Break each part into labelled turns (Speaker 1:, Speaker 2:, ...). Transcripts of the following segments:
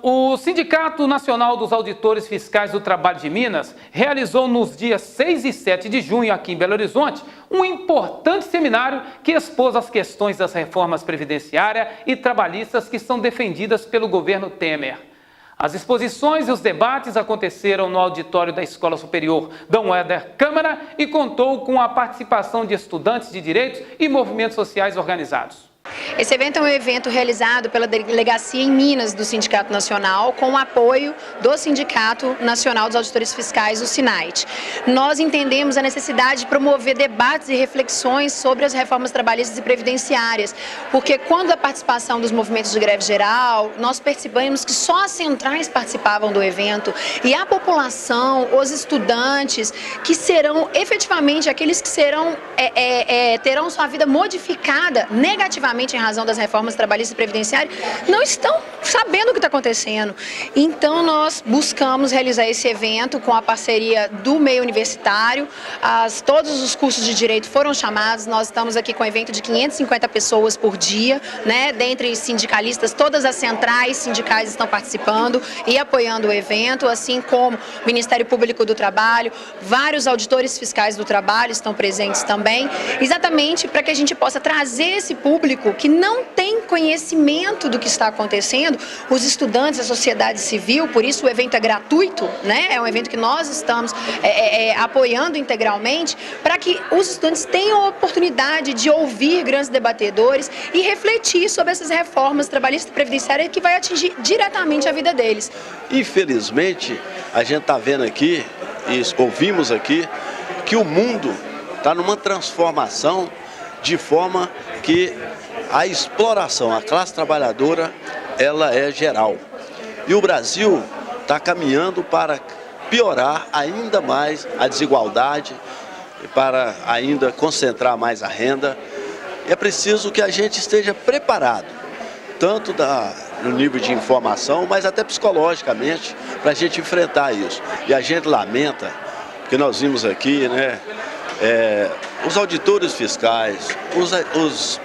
Speaker 1: O Sindicato Nacional dos Auditores Fiscais do Trabalho de Minas realizou nos dias 6 e 7 de junho aqui em Belo Horizonte um importante seminário que expôs as questões das reformas previdenciárias e trabalhistas que são defendidas pelo governo Temer. As exposições e os debates aconteceram no auditório da Escola Superior Dom Helder Câmara e contou com a participação de estudantes de direitos e movimentos sociais organizados.
Speaker 2: Esse evento é um evento realizado pela Delegacia em Minas do Sindicato Nacional com o apoio do Sindicato Nacional dos Auditores Fiscais, o SINAIT. Nós entendemos a necessidade de promover debates e reflexões sobre as reformas trabalhistas e previdenciárias, porque quando a participação dos movimentos de greve geral, nós percebemos que só as centrais participavam do evento e a população, os estudantes, que serão efetivamente aqueles que terão sua vida modificada negativamente em razão das reformas trabalhistas e previdenciárias, não estão sabendo o que está acontecendo. Então, nós buscamos realizar esse evento com a parceria do meio universitário. Todos os cursos de direito foram chamados. Nós estamos aqui com um evento de 550 pessoas por dia, né? Dentre sindicalistas, todas as centrais sindicais estão participando e apoiando o evento, assim como o Ministério Público do Trabalho, vários auditores fiscais do trabalho estão presentes também, exatamente para que a gente possa trazer esse público que não tem conhecimento do que está acontecendo, os estudantes, a sociedade civil. Por isso o evento é gratuito, né? É um evento que nós estamos apoiando integralmente, para que os estudantes tenham a oportunidade de ouvir grandes debatedores e refletir sobre essas reformas trabalhistas e previdenciárias que vai atingir diretamente a vida deles.
Speaker 3: Infelizmente, a gente está vendo aqui, e ouvimos aqui, que o mundo está numa transformação de forma que a exploração, a classe trabalhadora, ela é geral. E o Brasil está caminhando para piorar ainda mais a desigualdade, para ainda concentrar mais a renda. É preciso que a gente esteja preparado, tanto no nível de informação, mas até psicologicamente, para a gente enfrentar isso. E a gente lamenta, porque nós vimos aqui, né, os auditores fiscais, os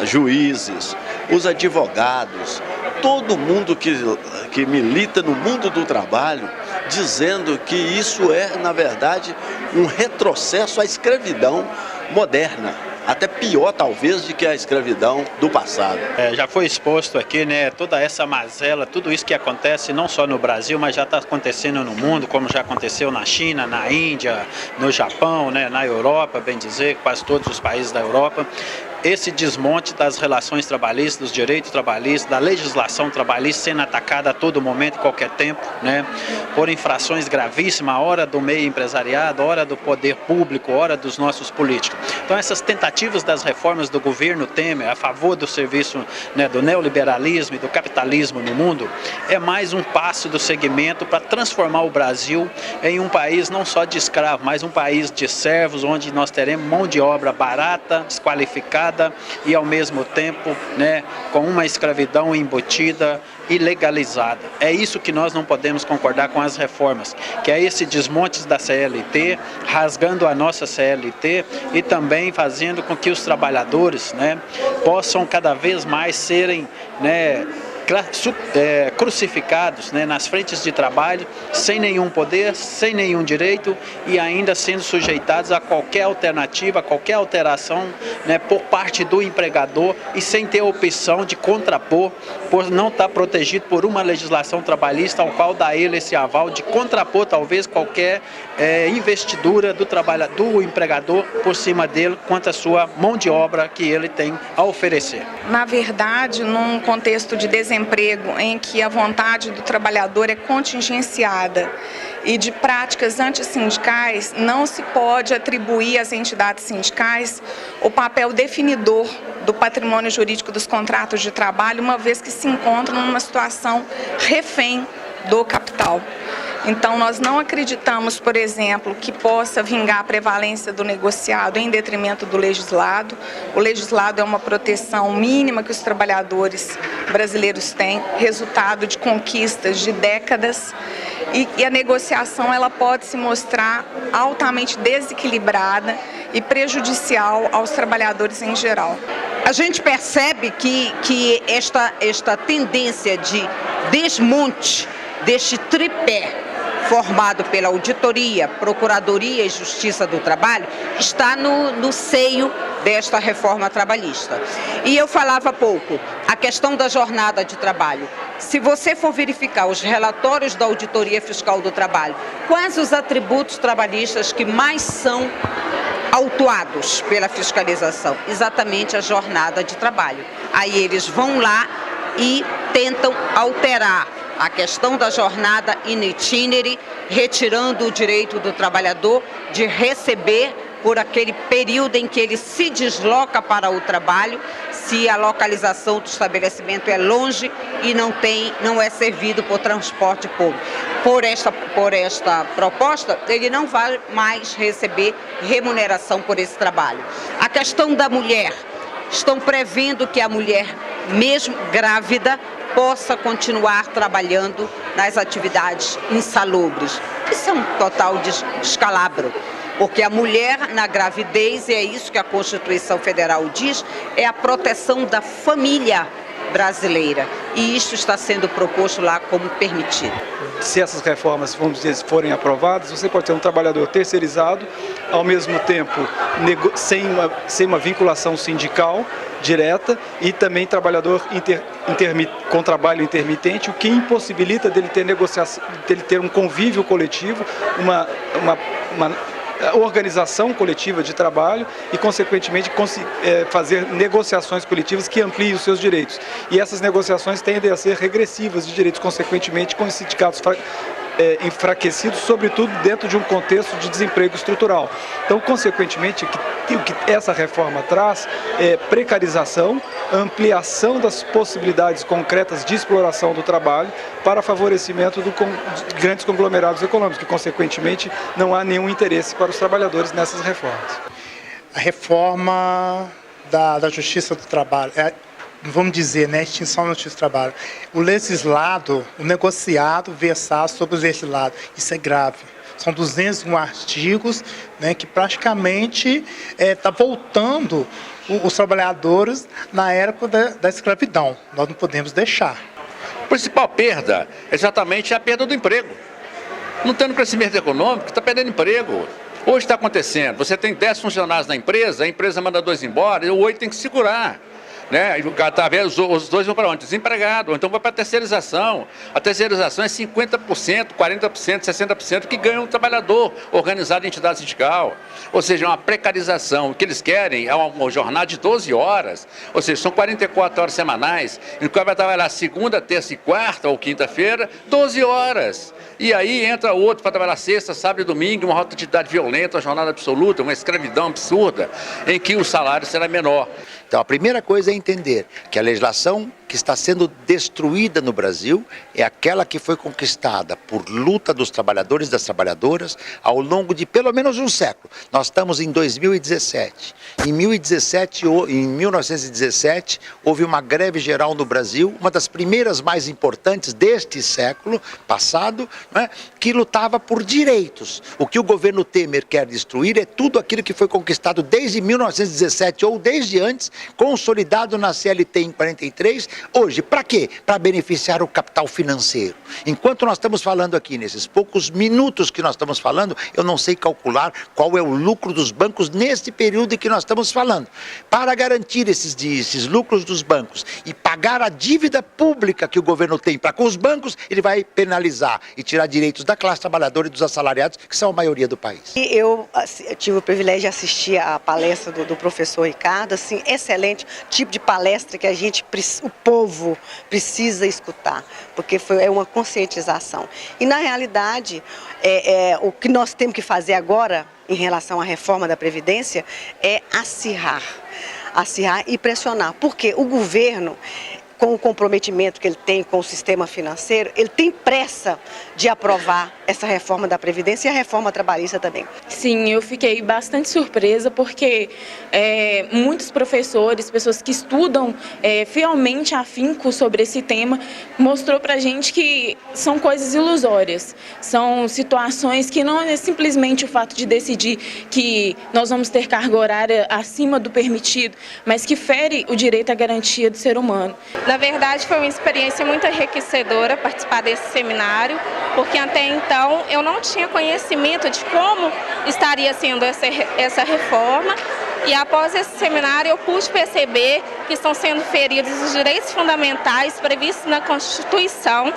Speaker 3: juízes, os advogados, todo mundo que milita no mundo do trabalho, dizendo que isso é, na verdade, um retrocesso à escravidão moderna. Até pior, talvez, do que a escravidão do passado.
Speaker 4: Já foi exposto aqui, né, toda essa mazela, tudo isso que acontece não só no Brasil, mas já está acontecendo no mundo, como já aconteceu na China, na Índia, no Japão, né, na Europa, bem dizer, quase todos os países da Europa. Esse desmonte das relações trabalhistas, dos direitos trabalhistas, da legislação trabalhista sendo atacada a todo momento, em qualquer tempo, né, por infrações gravíssimas, hora do meio empresariado, hora do poder público, hora dos nossos políticos. Então essas tentativas das reformas do governo Temer a favor do serviço, né, do neoliberalismo e do capitalismo no mundo, é mais um passo do segmento para transformar o Brasil em um país não só de escravos, mas um país de servos, onde nós teremos mão de obra barata, desqualificada, e ao mesmo tempo, né, com uma escravidão embutida e legalizada. É isso que nós não podemos concordar com as reformas, que é esse desmonte da CLT, rasgando a nossa CLT e também fazendo com que os trabalhadores, né, possam cada vez mais serem, né, crucificados, né, nas frentes de trabalho, sem nenhum poder, sem nenhum direito e ainda sendo sujeitados a qualquer alternativa, a qualquer alteração, né, por parte do empregador e sem ter a opção de contrapor, por não estar protegido por uma legislação trabalhista ao qual dá ele esse aval de contrapor talvez qualquer investidura do empregador por cima dele quanto à sua mão de obra que ele tem a oferecer.
Speaker 5: Na verdade, num contexto de desemprego em que a vontade do trabalhador é contingenciada e de práticas antissindicais, não se pode atribuir às entidades sindicais o papel definidor do patrimônio jurídico dos contratos de trabalho, uma vez que se encontram numa situação refém do capital. Então, nós não acreditamos, por exemplo, que possa vingar a prevalência do negociado em detrimento do legislado. O legislado é uma proteção mínima que os trabalhadores brasileiros têm, resultado de conquistas de décadas, e a negociação ela pode se mostrar altamente desequilibrada e prejudicial aos trabalhadores em geral.
Speaker 6: A gente percebe que esta tendência de desmonte deste tripé formado pela Auditoria, Procuradoria e Justiça do Trabalho, está no seio desta reforma trabalhista. E eu falava há pouco, a questão da jornada de trabalho. Se você for verificar os relatórios da Auditoria Fiscal do Trabalho, quais os atributos trabalhistas que mais são autuados pela fiscalização? Exatamente a jornada de trabalho. Aí eles vão lá e tentam alterar a questão da jornada in itinere, retirando o direito do trabalhador de receber por aquele período em que ele se desloca para o trabalho, se a localização do estabelecimento é longe e não é servido por transporte público. Por esta proposta, ele não vai mais receber remuneração por esse trabalho. A questão da mulher, estão prevendo que a mulher, mesmo grávida, possa continuar trabalhando nas atividades insalubres. Isso é um total descalabro, porque a mulher na gravidez, e é isso que a Constituição Federal diz, é a proteção da família brasileira. E isso está sendo proposto lá como permitido.
Speaker 7: Se essas reformas, vamos dizer, forem aprovadas, você pode ter um trabalhador terceirizado, ao mesmo tempo sem uma vinculação sindical direta, e também trabalhador com trabalho intermitente, o que impossibilita dele ter negociação, dele ter um convívio coletivo, uma organização coletiva de trabalho e, consequentemente, fazer negociações coletivas que ampliem os seus direitos. E essas negociações tendem a ser regressivas de direitos, consequentemente, com os sindicatos enfraquecidos, sobretudo dentro de um contexto de desemprego estrutural. Então, consequentemente, o que essa reforma traz é precarização, ampliação das possibilidades concretas de exploração do trabalho para favorecimento de grandes conglomerados econômicos, que, consequentemente, não há nenhum interesse para os trabalhadores nessas reformas.
Speaker 8: A reforma da Justiça do Trabalho, vamos dizer, né, extinção da Justiça do Trabalho. O legislado, o negociado, versar sobre o legislado. Isso é grave. São 201 artigos, né, que praticamente está voltando os trabalhadores na época da escravidão. Nós não podemos deixar.
Speaker 9: A principal perda é exatamente a perda do emprego. Não tendo crescimento econômico, está perdendo emprego. Hoje está acontecendo, você tem 10 funcionários na empresa, a empresa manda 2 embora, e o 8 tem que segurar. Né? Os 2 vão para onde? Desempregado, ou então vai para a terceirização. A terceirização é 50%, 40%, 60% que ganha um trabalhador organizado em entidade sindical. Ou seja, é uma precarização. O que eles querem é uma jornada de 12 horas, ou seja, são 44 horas semanais, e o cara vai trabalhar segunda, terça e quarta ou quinta-feira, 12 horas. E aí entra outro para trabalhar sexta, sábado e domingo, uma rotatividade violenta, uma jornada absoluta, uma escravidão absurda, em que o salário será menor.
Speaker 10: Então, a primeira coisa é entender que a legislação que está sendo destruída no Brasil é aquela que foi conquistada por luta dos trabalhadores e das trabalhadoras ao longo de pelo menos um século. Nós estamos em 2017. Em 1917, houve uma greve geral no Brasil, uma das primeiras mais importantes deste século passado, né, que lutava por direitos. O que o governo Temer quer destruir é tudo aquilo que foi conquistado desde 1917 ou desde antes, consolidado na CLT em 43, hoje. Para quê? Para beneficiar o capital financeiro. Enquanto nós estamos falando aqui, nesses poucos minutos que nós estamos falando, eu não sei calcular qual é o lucro dos bancos nesse período em que nós estamos falando. Para garantir esses lucros dos bancos e pagar a dívida pública que o governo tem para com os bancos, ele vai penalizar e tirar direitos da classe trabalhadora e dos assalariados, que são a maioria do país.
Speaker 6: Eu tive o privilégio de assistir a palestra do professor Ricardo, assim, excelente tipo de palestra que o povo precisa escutar, porque é uma conscientização. E, na realidade, o que nós temos que fazer agora, em relação à reforma da Previdência, é acirrar e pressionar, porque o governo, com o comprometimento que ele tem com o sistema financeiro, ele tem pressa de aprovar essa reforma da Previdência e a reforma trabalhista também.
Speaker 11: Sim, eu fiquei bastante surpresa porque muitos professores, pessoas que estudam fielmente afinco sobre esse tema, mostrou pra gente que são coisas ilusórias, são situações que não é simplesmente o fato de decidir que nós vamos ter carga horária acima do permitido, mas que fere o direito à garantia do ser humano.
Speaker 12: Na verdade, foi uma experiência muito enriquecedora participar desse seminário, porque até então eu não tinha conhecimento de como estaria sendo essa reforma, e após esse seminário eu pude perceber que estão sendo feridos os direitos fundamentais previstos na Constituição.